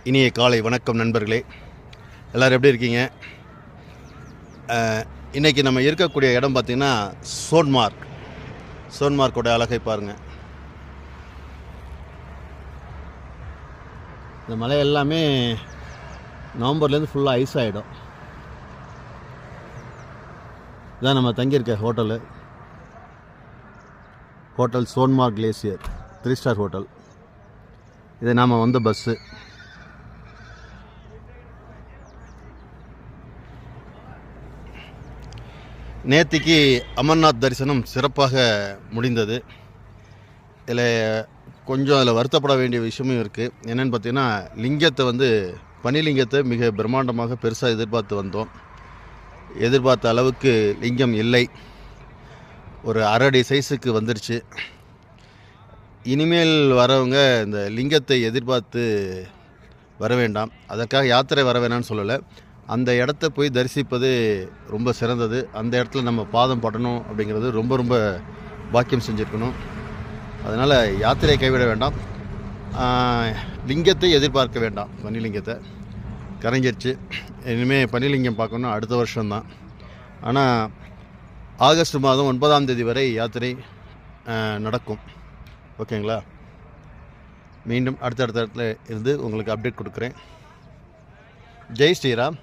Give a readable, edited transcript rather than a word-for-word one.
இனிய காலை வணக்கம் நண்பர்களே, எல்லோரும் எப்படி இருக்கீங்க? இன்றைக்கி நம்ம இருக்கக்கூடிய இடம் பார்த்திங்கன்னா சோன்மார்க்கோட அழகை பாருங்கள். இந்த மலை எல்லாமே நவம்பர்லேருந்து ஃபுல்லாக ஐஸ் ஆகிடும். இதான் நம்ம தங்கியிருக்க hotel Sonamarg glacier 3 star hotel. இது நாம் வந்த பஸ்ஸு. நேத்திக்கு அமர்நாத் தரிசனம் சிறப்பாக முடிந்தது. அதில் வருத்தப்பட வேண்டிய விஷயமும் இருக்குது. என்னென்னு பார்த்தீங்கன்னா, பனிலிங்கத்தை மிக பிரம்மாண்டமாக பெருசாக எதிர்பார்த்து வந்தோம். எதிர்பார்த்த அளவுக்கு லிங்கம் இல்லை. ஒரு அரடி சைஸுக்கு வந்துருச்சு. இனிமேல் வரவங்க இந்த லிங்கத்தை எதிர்பார்த்து வர வேண்டாம். அதற்காக யாத்திரை வர வேணான்னு சொல்லலை. அந்த இடத்த போய் தரிசிப்பது ரொம்ப சிறந்தது. அந்த இடத்துல நம்ம பாதம் படணும் அப்படிங்கிறது ரொம்ப ரொம்ப பாக்கியம் செஞ்சுருக்கணும். அதனால் யாத்திரையை கைவிட வேண்டாம். லிங்கத்தை எதிர்பார்க்க வேண்டாம். பனிலிங்கத்தை கரைஞ்சிருச்சு. இனிமேல் பனிலிங்கம் பார்க்கணும் அடுத்த வருஷம்தான். ஆனால் ஆகஸ்ட் மாதம் 9ஆம் தேதி வரை யாத்திரை நடக்கும். ஓகேங்களா? மீண்டும் அடுத்த இடத்துல இருந்து உங்களுக்கு அப்டேட் கொடுக்குறேன். ஜெய் ஸ்ரீராம்.